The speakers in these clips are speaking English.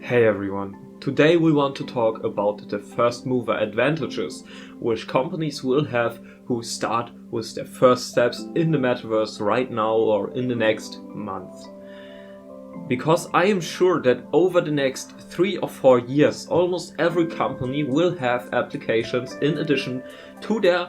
Hey everyone, today we want to talk about the first mover advantages which companies will have who start with their first steps in the metaverse right now or in the next month. Because I am sure that over the next 3 or 4 years, almost every company will have applications in addition to their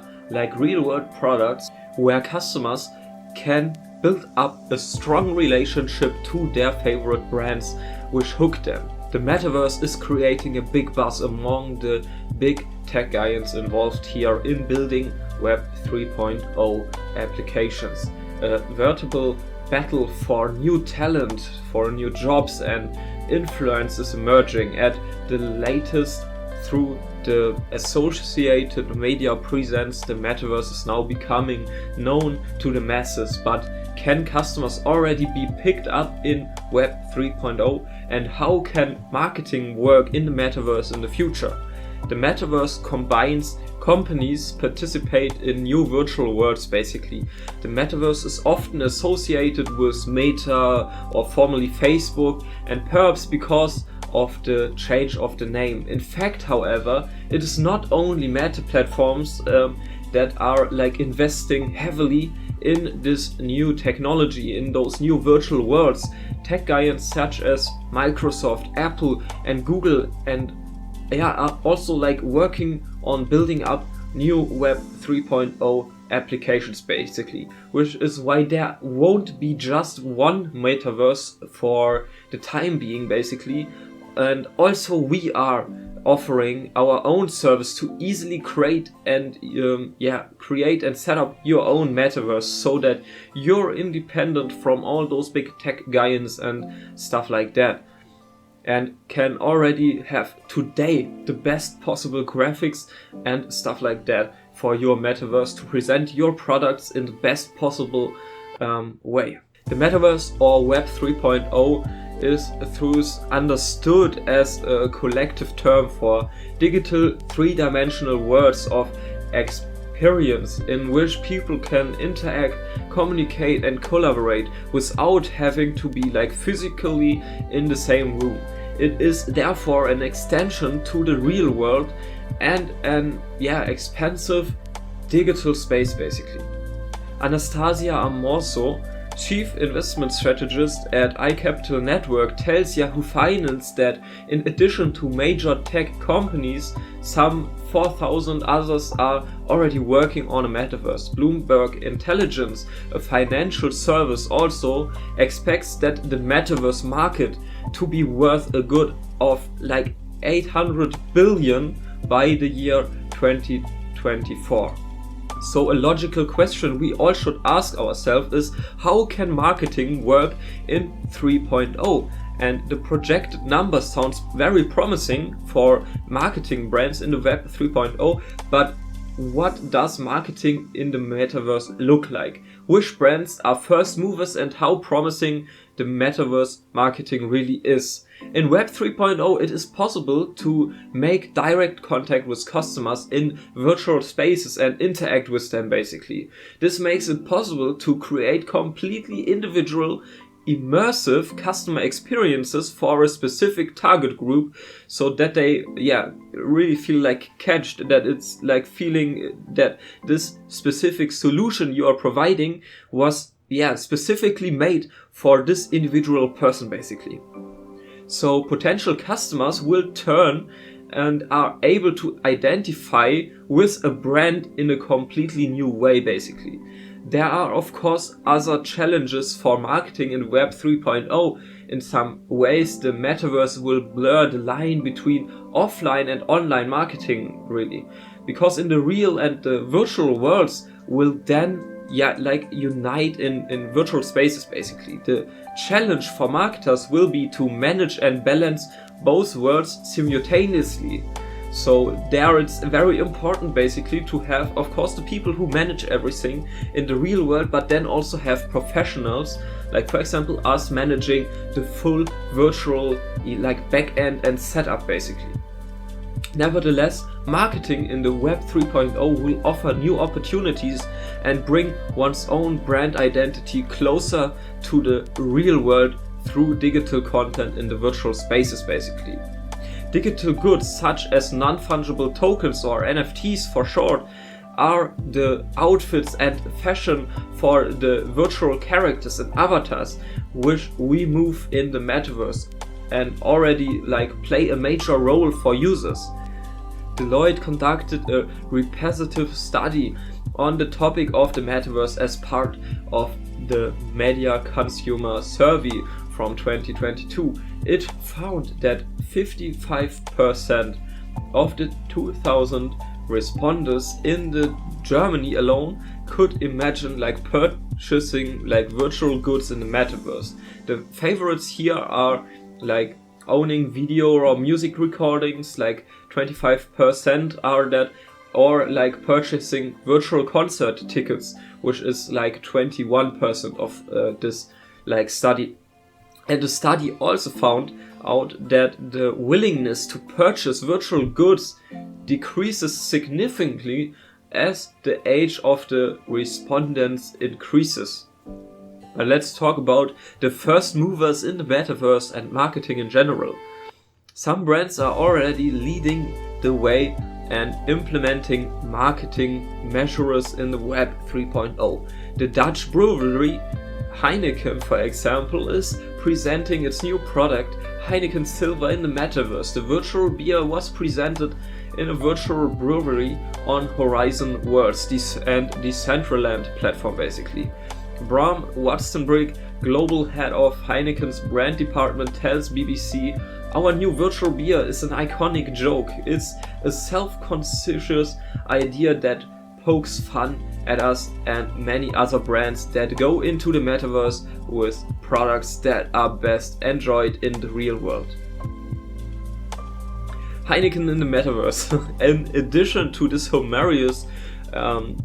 real world products where customers can build up a strong relationship to their favorite brands which hook them. The Metaverse is creating a big buzz among the big tech giants involved here in building Web 3.0 applications. A veritable battle for new talent, for new jobs and influence is emerging at the latest through the Associated Media presents. The Metaverse is now becoming known to the masses, but can customers already be picked up in Web 3.0, and how can marketing work in the Metaverse in the future? The Metaverse combines companies participate in new virtual worlds basically. The Metaverse is often associated with Meta or formerly Facebook, and perhaps because of the change of the name. In fact, however, it is not only meta platforms that are investing heavily in this new technology, in those new virtual worlds. Tech giants such as Microsoft, Apple and Google are also working on building up new Web 3.0 applications basically, which is why there won't be just one metaverse for the time being basically. And also we are offering our own service to easily create and set up your own metaverse so that you're independent from all those big tech giants and stuff like that, and can already have today the best possible graphics and stuff like that for your metaverse to present your products in the best possible way. The Metaverse or Web 3.0 is thus understood as a collective term for digital three-dimensional worlds of experience in which people can interact, communicate and collaborate without having to be physically in the same room. It is therefore an extension to the real world and an expansive digital space basically. Anastasia Amorso, Chief Investment Strategist at iCapital Network, tells Yahoo Finance that in addition to major tech companies, some 4,000 others are already working on a metaverse. Bloomberg Intelligence, a financial service, also expects that the metaverse market to be worth a good of 800 billion by the year 2024. So a logical question we all should ask ourselves is, how can marketing work in 3.0? And the projected number sounds very promising for marketing brands in the Web 3.0, but what does marketing in the metaverse look like? Which brands are first movers and how promising the metaverse marketing really is? In Web 3.0, it is possible to make direct contact with customers in virtual spaces and interact with them basically. This makes it possible to create completely individual, immersive customer experiences for a specific target group so that they really feel catched, that it's feeling that this specific solution you are providing was specifically made for this individual person basically. So potential customers will turn and are able to identify with a brand in a completely new way basically. There are of course other challenges for marketing in Web 3.0. In some ways the metaverse will blur the line between offline and online marketing really, because in the real and the virtual worlds will then unite in virtual spaces basically. The challenge for marketers will be to manage and balance both worlds simultaneously. So there it's very important basically to have of course the people who manage everything in the real world, but then also have professionals for example us managing the full virtual back end and setup basically. Nevertheless, marketing in the Web 3.0 will offer new opportunities and bring one's own brand identity closer to the real world through digital content in the virtual spaces basically. Digital goods such as non-fungible tokens, or NFTs for short, are the outfits and fashion for the virtual characters and avatars which we move in the metaverse and already play a major role for users. Deloitte conducted a representative study on the topic of the metaverse as part of the Media Consumer Survey from 2022. It found that 55% of the 2000 respondents in Germany alone could imagine purchasing virtual goods in the metaverse. The favorites here are owning video or music recordings, 25% are that, or purchasing virtual concert tickets, which is 21% of this study. And the study also found out that the willingness to purchase virtual goods decreases significantly as the age of the respondents increases. But let's talk about the first movers in the metaverse and marketing in general. Some brands are already leading the way and implementing marketing measures in the Web 3.0. The Dutch brewery Heineken, for example, is presenting its new product, Heineken Silver, in the metaverse. The virtual beer was presented in a virtual brewery on Horizon Worlds and Decentraland platform basically. Bram Watson-Brigg, global head of Heineken's brand department, tells BBC, "Our new virtual beer is an iconic joke. It's a self-conscious idea that pokes fun at us and many other brands that go into the metaverse with products that are best enjoyed in the real world." Heineken in the metaverse. In addition to this hilarious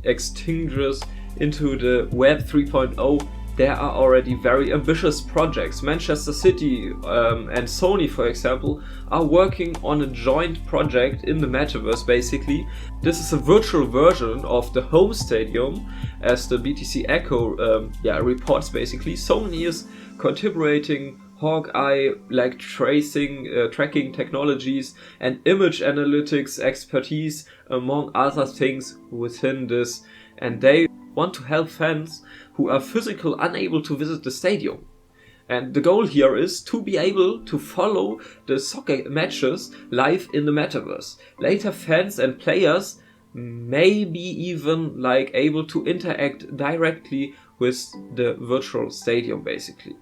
exchanges into the Web 3.0, there are already very ambitious projects. Manchester City and Sony, for example, are working on a joint project in the metaverse basically. This is a virtual version of the home stadium, as the BTC Echo reports basically. Sony is contributing Hawkeye tracking technologies and image analytics expertise, among other things, within this, and they want to help fans who are physically unable to visit the stadium. And the goal here is to be able to follow the soccer matches live in the metaverse. Later, fans and players may be even able to interact directly with the virtual stadium basically.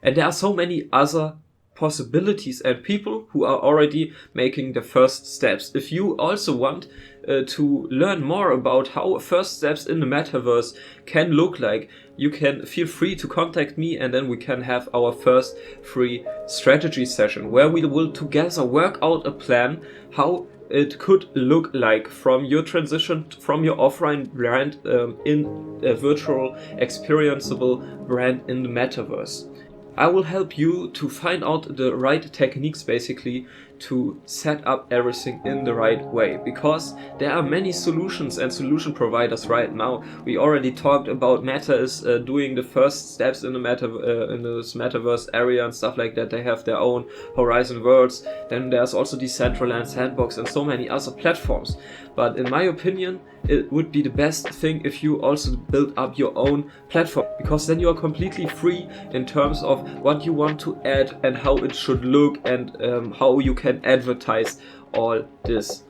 And there are so many other possibilities and people who are already making the first steps. If you also want to learn more about how first steps in the metaverse can look like, you can feel free to contact me, and then we can have our first free strategy session where we will together work out a plan how it could look like from your transition from your offline brand in a virtual experienceable brand in the metaverse. I will help you to find out the right techniques basically to set up everything in the right way, because there are many solutions and solution providers right now. We already talked about Meta is doing the first steps in the in this metaverse area and stuff like that. They have their own Horizon Worlds. Then there's also Decentraland, Sandbox, and so many other platforms. But in my opinion, it would be the best thing if you also build up your own platform, because then you are completely free in terms of what you want to add and how it should look, and how you can advertise all this.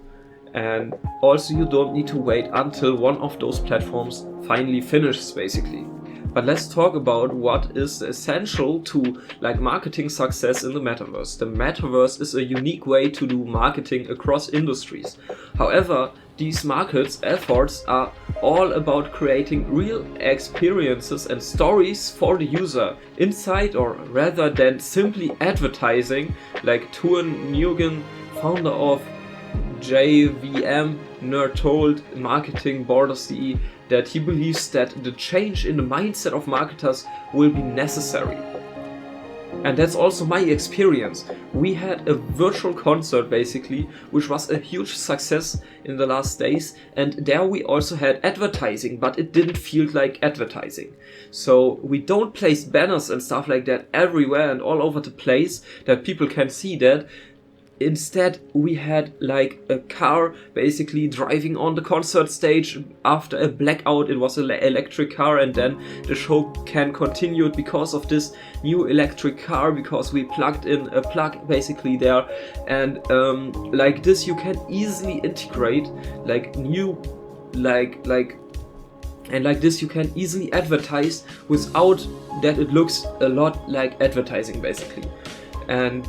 And also you don't need to wait until one of those platforms finally finishes basically. But let's talk about what is essential to marketing success in the metaverse. The metaverse is a unique way to do marketing across industries. However, these markets efforts are all about creating real experiences and stories for the user inside, or rather than simply advertising, like Tuan Nguyen, founder of JVM, Nerd told Marketing Borders CE that he believes that the change in the mindset of marketers will be necessary. And that's also my experience. We had a virtual concert basically, which was a huge success in the last days, and there we also had advertising, but it didn't feel like advertising. So we don't place banners and stuff like that everywhere and all over the place that people can see that. Instead, we had like a car basically driving on the concert stage after a blackout. It was an electric car, and then the show can continue because of this new electric car, because we plugged in a plug basically there. And like this you can easily integrate like new and like this you can easily advertise without that it looks a lot like advertising basically. And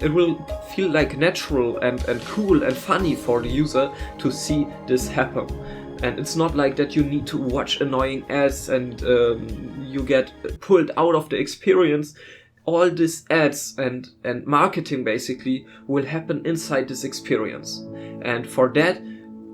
it will feel like natural and cool and funny for the user to see this happen. And it's not like that you need to watch annoying ads and you get pulled out of the experience. All these ads and marketing basically will happen inside this experience. And for that,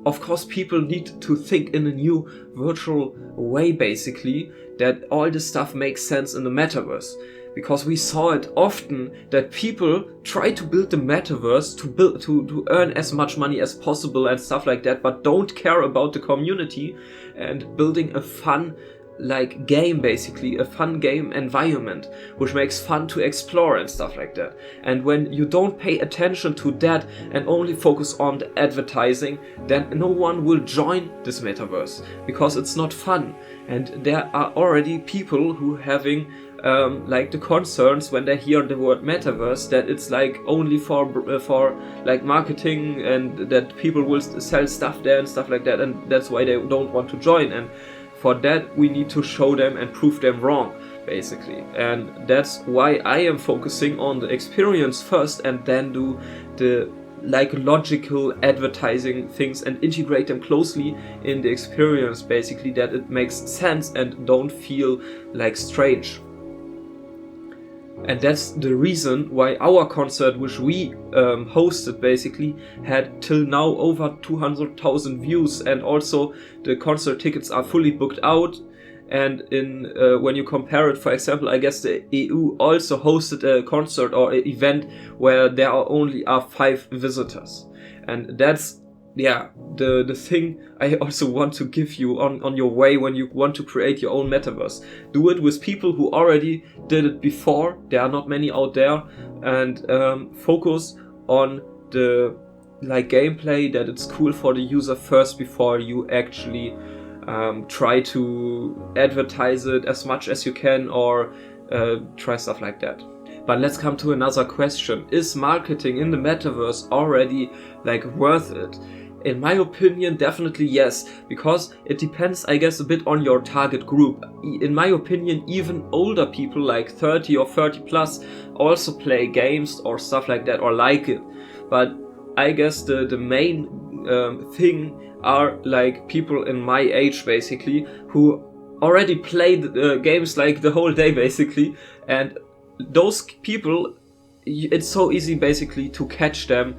of course, people need to think in a new virtual way basically, that all this stuff makes sense in the metaverse. Because we saw it often that people try to build the metaverse to earn as much money as possible and stuff like that, but don't care about the community and building a fun like game basically, a fun game environment which makes fun to explore and stuff like that. And when you don't pay attention to that and only focus on the advertising, then no one will join this metaverse because it's not fun. And there are already people who having like the concerns when they hear the word metaverse, that it's like only for like marketing and that people will sell stuff there and stuff like that, and that's why they don't want to join. And for that we need to show them and prove them wrong basically. And that's why I am focusing on the experience first and then do the like logical advertising things and integrate them closely in the experience basically, that it makes sense and don't feel like strange. And that's the reason why our concert, which we hosted basically, had till now over 200,000 views, and also the concert tickets are fully booked out. And in when you compare it, for example, I guess the EU also hosted a concert or an event where there are only 5 visitors. And that's the thing I also want to give you on your way when you want to create your own metaverse. Do it with people who already did it before. There are not many out there, and focus on the like gameplay, that it's cool for the user first before you actually try to advertise it as much as you can or try stuff like that. But let's come to another question. Is marketing in the metaverse already like worth it? In my opinion, definitely yes, because it depends, I guess, a bit on your target group. In my opinion, even older people like 30 or 30 plus also play games or stuff like that or like it. But I guess the main thing are like people in my age basically, who already played games like the whole day basically, and those people, it's so easy basically to catch them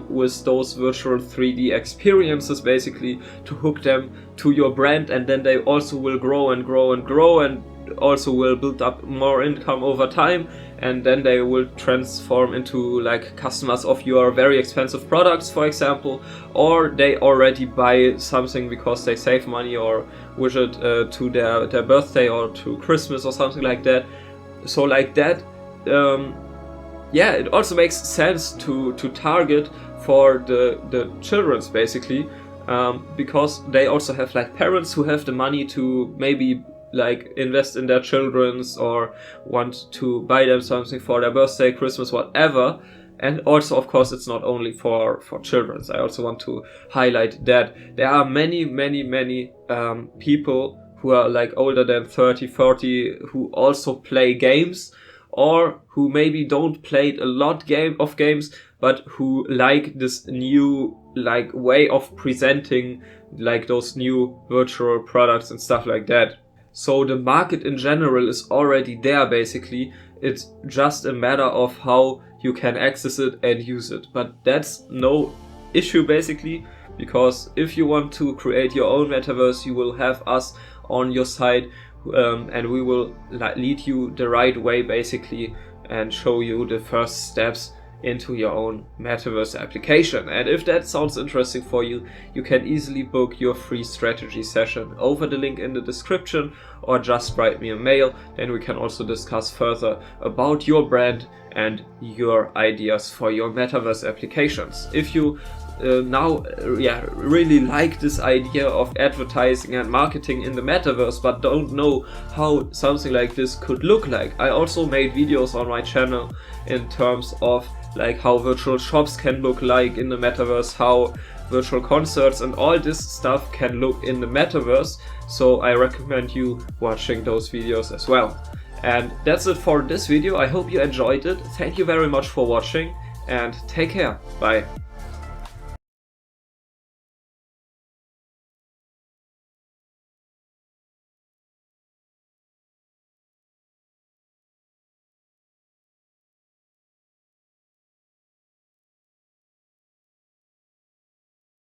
with those virtual 3D experiences basically, to hook them to your brand, and then they also will grow and grow and grow and also will build up more income over time, and then they will transform into like customers of your very expensive products, for example, or they already buy something because they save money or wish it to their birthday or to Christmas or something like that. So like that, it also makes sense to target for the children's basically, because they also have like parents who have the money to maybe like invest in their children's or want to buy them something for their birthday, Christmas, whatever. And also, of course, it's not only for children's. I also want to highlight that there are many people who are like older than 30, 40 who also play games, or who maybe don't play a lot of games, but who like this new like way of presenting like those new virtual products and stuff like that. So the market in general is already there basically. It's just a matter of how you can access it and use it. But that's no issue basically, because if you want to create your own metaverse, you will have us on your side, and we will lead you the right way basically, and show you the first steps into your own Metaverse application. And if that sounds interesting for you, you can easily book your free strategy session over the link in the description, or just write me a mail. Then we can also discuss further about your brand and your ideas for your Metaverse applications. If you really like this idea of advertising and marketing in the Metaverse, but don't know how something like this could look like, I also made videos on my channel in terms of like how virtual shops can look like in the Metaverse, how virtual concerts and all this stuff can look in the Metaverse. So I recommend you watching those videos as well. And that's it for this video. I hope you enjoyed it. Thank you very much for watching and take care. Bye.